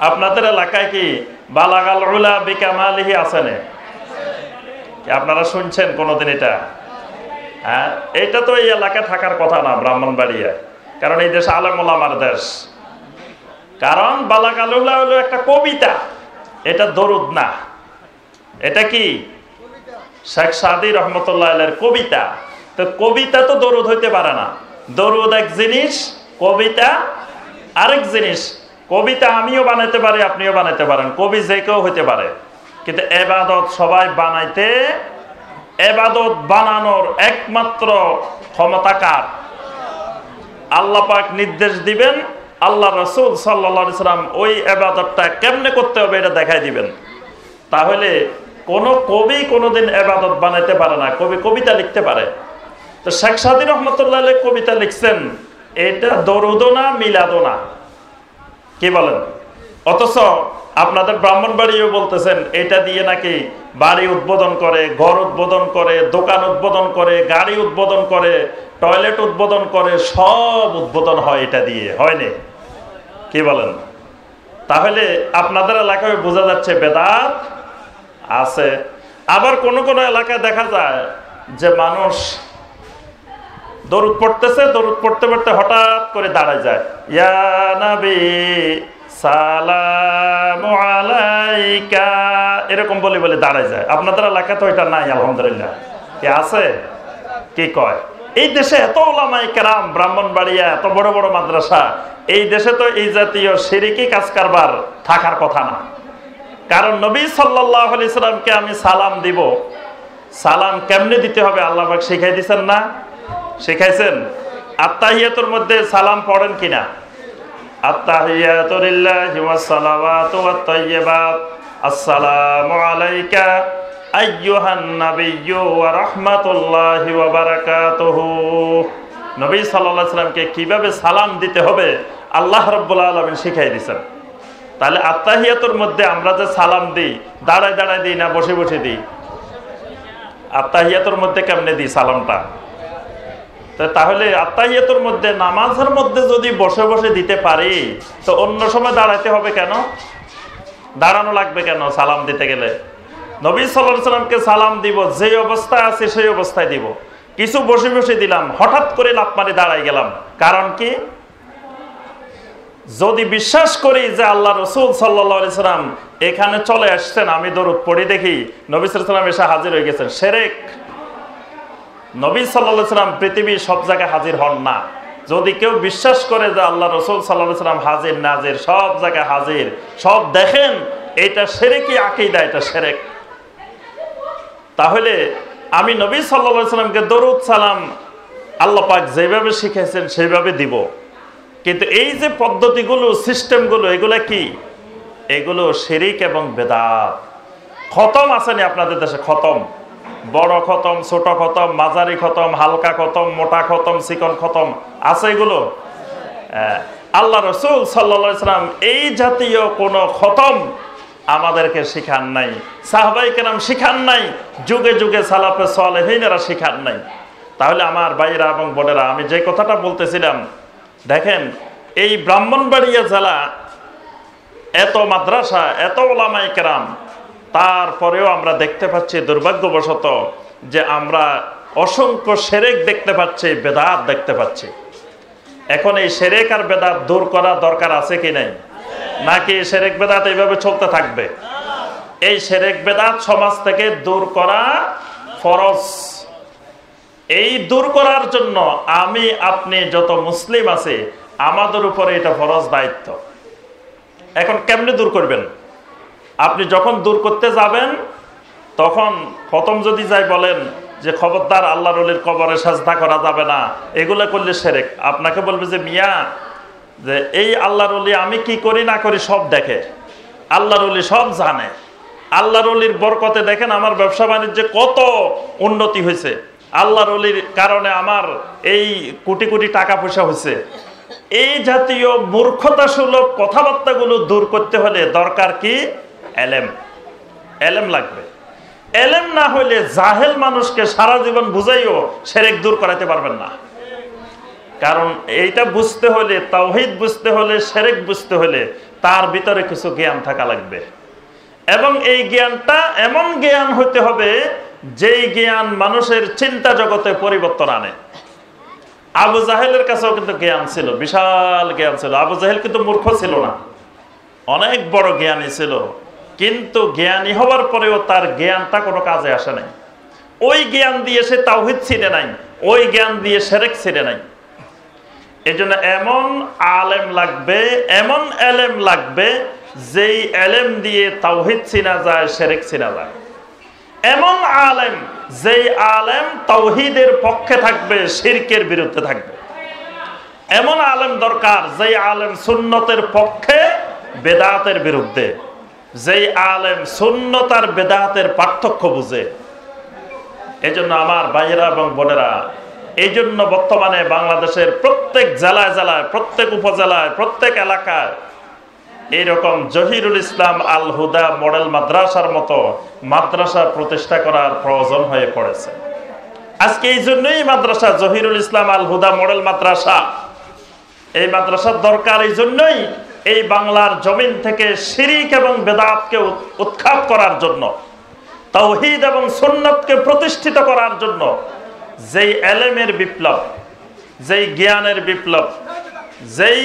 আপনাদের এলাকায় কি বালাগাল উলা বিকামালিহি আছে না? আপনারা শুনছেন কোনোদিন এটা? হ্যাঁ, এটা তো এই এলাকায় থাকার কথা না, ব্রাহ্মণবাড়িয়া, কারণ এই দেশ আলেম ওলামার দেশ। কারণ বালাগাল উলা হলো একটা কবিতা, এটা দরুদ না। এটা কি? শেখ সাদি রহমতুল্লাহ আলাইহির কবিতা। তো কবিতা তো দরুদ হইতে পারে না। দরুদ এক জিনিস, কবিতা আরেক জিনিস। কবিতা আমিও বানাইতে পারি, আপনিও বানাইতে পারেন, কবি যে কেউ হইতে পারে, কিন্তু এবাদত সবাই বানাইতে, এবাদত বানানোর একমাত্র ক্ষমতা কার? আল্লাহ পাক নির্দেশ দিবেন, আল্লাহ রাসূল সাল্লাল্লাহু আলাইহি সাল্লাম ওই এবাদতটা কেমনে করতে হবে এটা দেখাই দিবেন। তাহলে কোন কবি কোনোদিন এবাদত বানাইতে পারে না, কবি কবিতা লিখতে পারে। তো শেখ সাদি রহমতুল্লাহ আলাইহি কবিতা লিখছেন, এটা দরুদও না, মিলাদও না। কি বলেন? অথচ আপনাদের ব্রাহ্মণবাড়িও বলতেছেন এটা দিয়ে নাকি বাড়ি উদ্বোধন করে, ঘর উদ্বোধন করে, দোকান উদ্বোধন করে, গাড়ি উদ্বোধন করে, টয়লেট উদ্বোধন করে, সব উদ্বোধন হয় এটা দিয়ে, হয়নি? কি বলেন? তাহলে আপনাদের এলাকায় বোঝা যাচ্ছে বেদাত আছে। আবার কোন কোন এলাকায় দেখা যায় যে মানুষ দরুদ পড়তেছে, দরুদ পড়তে পড়তে হঠাৎ করে দাঁড়ায় যায়, ইয়া নবী সালামু আলাইকা, এরকম বলে বলে দাঁড়ায় যায়। আপনাদের এলাকায় তো এটা নাই আলহামদুলিল্লাহ। কি আছে? কি কয়? এই দেশে এত ওলামায়ে কেরাম, ব্রাহ্মণবাড়িয়া, এত বড় বড় মাদ্রাসা, এই দেশে তো এই জাতীয় শিরকি কাজ কারবার থাকার কথা না। কারণ নবী সাল্লাল্লাহু আলাইহি সাল্লামকে আমি সালাম দিব, সালাম কেমনে দিতে হবে আল্লাহ পাক শিখাই দিয়েছেন না? শিখাইছেন? আত্তাহিয়াতুর মধ্যে সালাম পড়েন কিনা? আত্তাহিয়াতু লিল্লাহি ওয়াস সালাওয়াতু ওয়াত তাইয়্যিবাত, আসসালামু আলাইকা আইয়ুহান নাবিয়্যু ওয়া রাহমাতুল্লাহি ওয়া বারাকাতুহু। নবী সাল্লাল্লাহু আলাইহি সাল্লামকে কিভাবে সালাম দিতে হবে আল্লাহ রাব্বুল আলামিন শিখাই দিয়েছেন। তাহলে আত্তাহিয়াতুর মধ্যে আমরা যে সালাম দিই, দাঁড়ায় দাঁড়ায় দিই না বসে বসে দিই? আত্তাহিয়াতুর মধ্যে কেমনে দিই সালামটা? তাহলে আত্তাহিয়াতুর মধ্যে, নামাজের মধ্যে যদি বসে বসে দিতে পারি, তো অন্য সময় দাঁড়াইতে হবে কেন? দাঁড়ানো লাগবে কেন সালাম দিতে গেলে? নবী সাল্লাল্লাহু আলাইহি সাল্লামকে সালাম দিব যে অবস্থায় আছে সেই অবস্থায় দিব। কিছু বসে বসে দিলাম, হঠাৎ করে লাফ মারি দাঁড়াই গেলাম, কারণ কি? যদি বিশ্বাস করি যে আল্লাহ রাসূল সাল্লাল্লাহু আলাইহি সাল্লাম এখানে চলে আসছেন, আমি দরুদ পড়ি দেখি নবী সাল্লাল্লাহু আলাইহি সাল্লাম এসে হাজির হয়ে গেছেন, শিরক। নবী সাল্লাল্লাহু আলাইহি সাল্লাম পৃথিবীর সব জায়গায় হাজির হন না। যদি কেউ বিশ্বাস করে যে আল্লাহ রাসূল সাল্লাল্লাহু আলাইহি সাল্লাম হাজির নাজির, সব জায়গায় হাজির, সব দেখেন, এটা শিরকি আকীদা, এটা শিরক। তাহলে আমি নবী সাল্লাল্লাহু আলাইহি সাল্লামকে দরুদ সালাম আল্লাহ পাক যেভাবে শিখাইছেন সেইভাবে দিব। কিন্তু এই যে পদ্ধতিগুলো, সিস্টেমগুলো, এগুলো কি? এগুলো শিরক এবং বেদাত। খতম আসেনি আপনাদের দেশে? খতম, বড় খতম, ছোট খতম, মাঝারি খতম, হালকা খতম, মোটা খতম, চিকন খতম আছে এগুলো? আল্লাহ রাসূল সাল্লাল্লাহু আলাইহি সাল্লাম এই জাতীয় কোন খতম আমাদেরকে শিখান নাই, সাহাবায়ে কেরাম শিখান নাই, যুগে যুগে সালাফে সালেহিনেরা শিখান নাই। তাহলে আমার ভাইরা এবং বোনেরা, আমি যে কথাটা বলতেছিলাম, দেখেন এই ব্রাহ্মণবাড়িয়া জেলা, এত মাদ্রাসা, এত ওলামায়ে কেরাম, তারপরেও আমরা দেখতে পাচ্ছি দুর্ভাগ্যবশত যে আমরা অসংখ্য শিরক দেখতে পাচ্ছি, বেদাত দেখতে পাচ্ছি। এখন এই শিরক আর বেদাত দূর করা দরকার আছে কি নাই? নাকি শিরক বেদাত এইভাবে চলতে থাকবে? এই শিরক বেদাত সমাজ থেকে দূর করা ফরজ। এই দূর করার জন্য আমি আপনি যত মুসলিম আছে, আমাদের উপরে এটা ফরজ দায়িত্ব। এখন কেমনে দূর করবেন? আপনি যখন দূর করতে যাবেন, তখন প্রথম যদি যাই বলেন যে খবরদার আল্লাহর ওলির কবরে সাজদা করা যাবে না, এগুলো করলে শিরক। আপনাকে বলবে যে মিয়া, যে এই আল্লাহর ওলি আমি কি করি না করি সব দেখে, আল্লাহর ওলি সব জানে, আল্লাহর ওলির বরকতে দেখেন আমার ব্যবসা বাণিজ্যে কত উন্নতি হয়েছে, আল্লাহর ওলির কারণে আমার এই কোটি কোটি টাকা পয়সা হয়েছে। এই জাতীয় মূর্খতাসুলভ কথাবার্তাগুলো দূর করতে হলে দরকার কি? এলেম। এলেম লাগবে। এলেম না হইলে জাহেল মানুষকে সারা জীবন বুঝাইও শিরক দূর করাতে পারবেন না। কারণ এইটা বুঝতে হলে, তাওহীদ বুঝতে হলে, শিরক বুঝতে হলে তার ভিতরে কিছু জ্ঞান থাকা লাগবে, এবং এই জ্ঞানটা এমন জ্ঞান হইতে হবে যেই জ্ঞান মানুষের চিন্তা জগতে পরিবর্তন আনে। আবু জাহেলের কাছেও কিন্তু জ্ঞান ছিল, বিশাল জ্ঞান ছিল। আবু জাহেল কিন্তু মূর্খ ছিল না, অনেক বড় জ্ঞানী ছিল, কিন্তু জ্ঞানী হওয়ার পরেও তার জ্ঞানটা কোনো কাজে আসে নাই। ওই জ্ঞান দিয়ে সে তাওহীদ ছিনে নাই, ওই জ্ঞান দিয়ে শিরক ছিনে নাই। এই জন্য এমন আলেম লাগবে, এমন এলেম লাগবে যেই এলেম দিয়ে তাওহীদ চিনা যায়, শিরক চিনা যায়। এমন আলেম যেই আলেম তাওহীদের পক্ষে থাকবে, শিরকের বিরুদ্ধে থাকবে। এমন আলেম দরকার যেই আলেম সুন্নতের পক্ষে, বেদাতের বিরুদ্ধে, যেই আলেম সুন্নত আর বেদাতের পার্থক্য বুঝে। এই জন্য আমার ভাইয়েরা এবং বোনেরা, এই জন্য বর্তমানে বাংলাদেশের প্রত্যেক জেলায় জেলায়, প্রত্যেক উপজেলায়, প্রত্যেক এলাকায় এইরকম জহিরুল ইসলাম আল হুদা মডেল মাদ্রাসার মতো মাদ্রাসা প্রতিষ্ঠা করার প্রয়োজন হয়ে পড়েছে। আজকে এই জন্যই মাদ্রাসা জহিরুল ইসলাম আল হুদা মডেল মাদ্রাসা, এই মাদ্রাসার দরকার। এই জন্যই এই বাংলার জমিন থেকে শিরক এবং বেদাতকে উৎখাত করার জন্য, তাওহীদ এবং সুন্নাতকে প্রতিষ্ঠিত করার জন্য, যেই এলেমের বিপ্লব, যেই জ্ঞানের বিপ্লব, যেই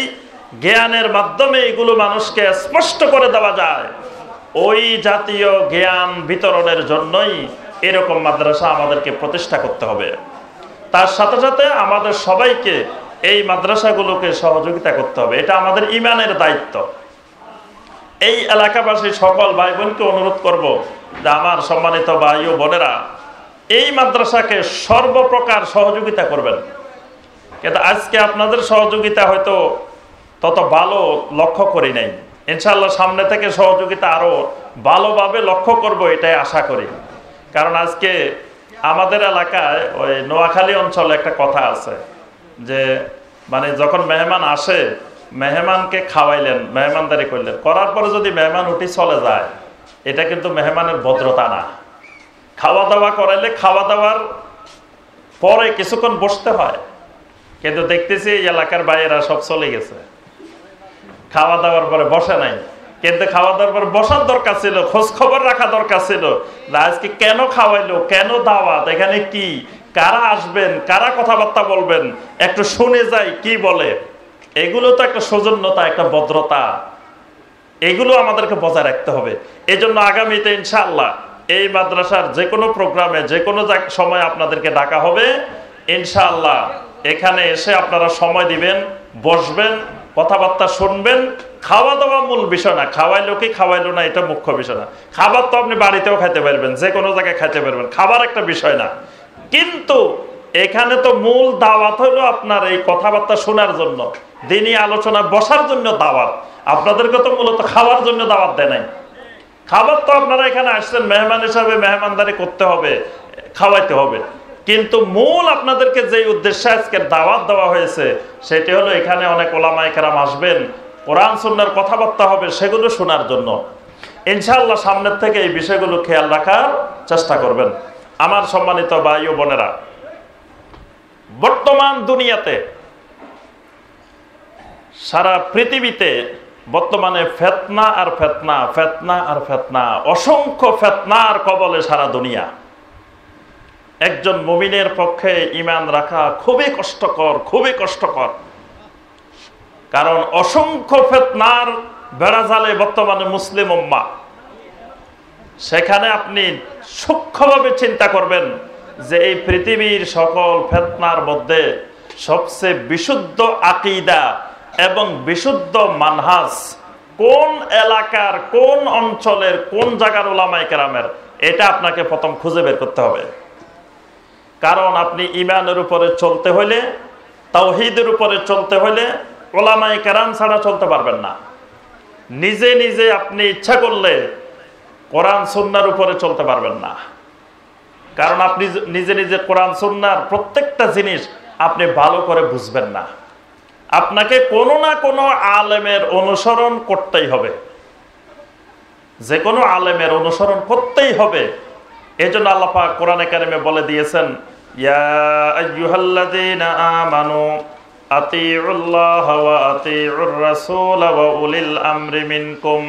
জ্ঞানের মাধ্যমে এগুলো মানুষকে স্পষ্ট করে দেওয়া যায়, ওই জাতীয় জ্ঞান বিতরণের জন্যই এরকম মাদ্রাসা আমাদেরকে প্রতিষ্ঠা করতে হবে। তার সাথে সাথে আমাদের সবাইকে এই মাদ্রাসাগুলোকে সহযোগিতা করতে হবে, এটা আমাদের ইমানের দায়িত্ব। এই এলাকাবাসী সকল ভাই বোনকে অনুরোধ করব যে আমার সম্মানিত ভাই ও বোনেরা, এই মাদ্রাসাকে সর্বপ্রকার সহযোগিতা করবেন। কিন্তু আজকে আপনাদের সহযোগিতা হয়তো তত ভালো লক্ষ্য করি নাই, ইনশাআল্লাহ সামনে থেকে সহযোগিতা আরো ভালোভাবে লক্ষ্য করব, এটাই আশা করি। কারণ আজকে আমাদের এলাকায় ওই নোয়াখালী অঞ্চলে একটা কথা আছে যে মানে যখন মেহমান আসে, মেহমানকে খাওয়াইলেন, মেহমানদারি করলেন, করার পরে যদি মেহমান উঠি চলে যায়, এটা কিন্তু মেহমানের ভদ্রতা না। খাওয়া দাওয়া করাইলে খাওয়া দাওয়ার পরে কিছুক্ষণ বসতে হয়, কিন্তু দেখতেছি এই এলাকার বাইরেরা সব চলে গেছে, খাওয়া দাওয়ার পরে বসে নাই। কিন্তু খাওয়া দাওয়ার পরে বসার দরকার ছিল, খোঁজ খবর রাখা দরকার ছিল, আজকে কেন খাওয়াইলো, কেন দাওয়াত, এখানে কি, কারা আসবেন, কারা কথাবার্তা বলবেন, একটু শুনে যাই কি বলে। এগুলো তো একটা সৌজন্যতা, একটা ভদ্রতা, এগুলো আমাদেরকে বজায় রাখতে হবে। এই জন্য আগামীতে ইনশাআল্লাহ এই মাদ্রাসার যে কোনো প্রোগ্রামে, যে কোনো সময় আপনাদেরকে ডাকা হবে ইনশাআল্লাহ। এখানে এসে আপনারা সময় দিবেন, বসবেন, কথাবার্তা শুনবেন। খাওয়া দাওয়া মূল বিষয় না, খাওয়াইলো কি খাওয়াইলো না এটা মুখ্য বিষয় না। খাবার তো আপনি বাড়িতেও খাইতে পারবেন, যে কোনো জায়গায় খাইতে পারবেন, খাবার একটা বিষয় না। কিন্তু এখানে তো মূল দাওয়াত হলো আপনার এই কথাবার্তা শোনার জন্য, দিনী আলোচনা বসার জন্য দাওয়াত। আপনাদেরকে তো মূলত খাওয়ার জন্য দাওয়াত দেয় নাই। খাবার তো আপনারা এখানে আসছেন মেহমান হিসাবে, মেহমানদারি করতে হবে, খাওয়াইতে হবে, কিন্তু মূল আপনাদেরকে যে উদ্দেশ্যে আজকের দাওয়াত দেওয়া হয়েছে সেটি হলো এখানে অনেক ওলামায়ে কেরাম আসবেন, কোরআন সুন্নাহর কথাবার্তা হবে, সেগুলো শোনার জন্য। ইনশাআল্লাহ সামনের থেকে এই বিষয়গুলো খেয়াল রাখার চেষ্টা করবেন। আমার সম্মানিত ভাই ও বোনেরা, বর্তমান দুনিয়াতে, সারা পৃথিবীতে বর্তমানে ফেতনা আর ফেতনা, ফেতনা আর ফেতনা, অসংখ্য ফেতনার কবলে সারা দুনিয়া। একজন মুমিনের পক্ষে ঈমান রাখা খুবই কষ্টকর, খুবই কষ্টকর। কারণ অসংখ্য ফেতনার বেড়াজালে বর্তমানে মুসলিম উম্মাহ। সেখানে আপনি সূক্ষ্মভাবে চিন্তা করবেন যে এই পৃথিবীর সকল ফেতনার মধ্যে সবচেয়ে বিশুদ্ধ আকীদা এবং বিশুদ্ধ মানহাজ কোন এলাকার, কোন অঞ্চলের, কোন জায়গার উলামায়ে কেরামের, এটা আপনাকে প্রথম খুঁজে বের করতে হবে। কারণ আপনি ঈমানের উপরে চলতে হলে, তাওহীদের উপরে চলতে হলে উলামায়ে কেরাম ছাড়া চলতে পারবেন না। নিজে নিজে আপনি ইচ্ছা করলে কোরআন সুন্নাহর উপরে চলতে পারবেন না। কারণ আপনি নিজে নিজে কোরআন সুন্নাহর প্রত্যেকটা জিনিস আপনি ভালো করে বুঝবেন না। আপনাকে কোনো না কোনো আলেমের অনুসরণ করতেই হবে, যে কোনো আলেমের অনুসরণ করতেই হবে। এই জন্য আল্লাহ পাক কোরআনে কারিমে বলে দিয়েছেন, ইয়া আইয়ুহাল্লাযীনা আমানু আতিউল্লাহ ওয়া আতিউর রাসূল ওয়া উলিল আমরি মিনকুম,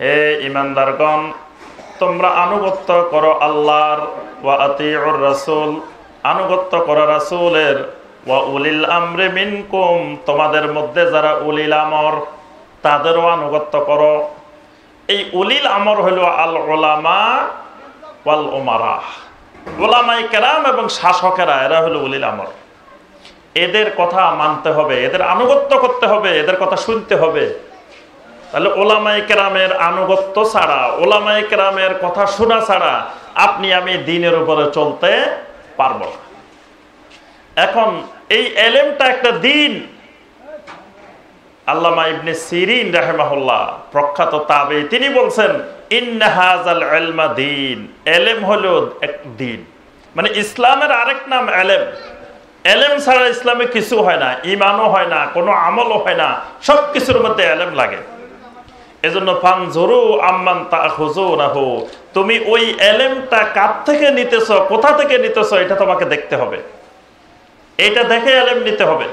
হে ঈমানদারগণ তোমরা আনুগত্য করো আল্লাহর, ওয়া আতিউর রাসূল আনুগত্য করো রাসূলের, ওয়া উলিল আমরি মিনকুম তোমাদের মধ্যে যারা উলিল আমর তাদেরও আনুগত্য করো। এই উলিল আমর হলো আল উলামা ওয়াল উমারা, উলামায়ে কেরাম এবং শাসকেরা, এরা হলো উলিল আমর। এদের কথা মানতে হবে, এদের আনুগত্য করতে হবে, এদের কথা শুনতে হবে। তাহলে উলামায়ে কেরামের আনুগত্য ছাড়া, উলামায়ে কেরামের কথা শোনা ছাড়া আপনি আমি দ্বীনের উপরে চলতে পারবো না। এখন এই ইলমটা একটা দ্বীন। আল্লামা ইবনে সিরিন রাহিমাহুল্লাহ, প্রখ্যাত তাবেঈ, তিনি বলছেন ইন্না হাযাল ইলমা দ্বীন, ইলম হলো এক দ্বীন। মানে ইসলামের আরেক নাম ইলম। ইলম ছাড়া ইসলামে কিছু হয় না, ঈমানও হয় না, কোনো আমলও হয় না, সব কিছুর মধ্যে ইলম লাগে। এজন্য ফানজুরু আম্মান তাখুযুনাহু, তুমি ওই ইলমটা কার থেকে নিতেছো, কোথা থেকে নিতেছো, এটা তোমাকে দেখতে হবে। এটা দেখে ইলম নিতে হবে।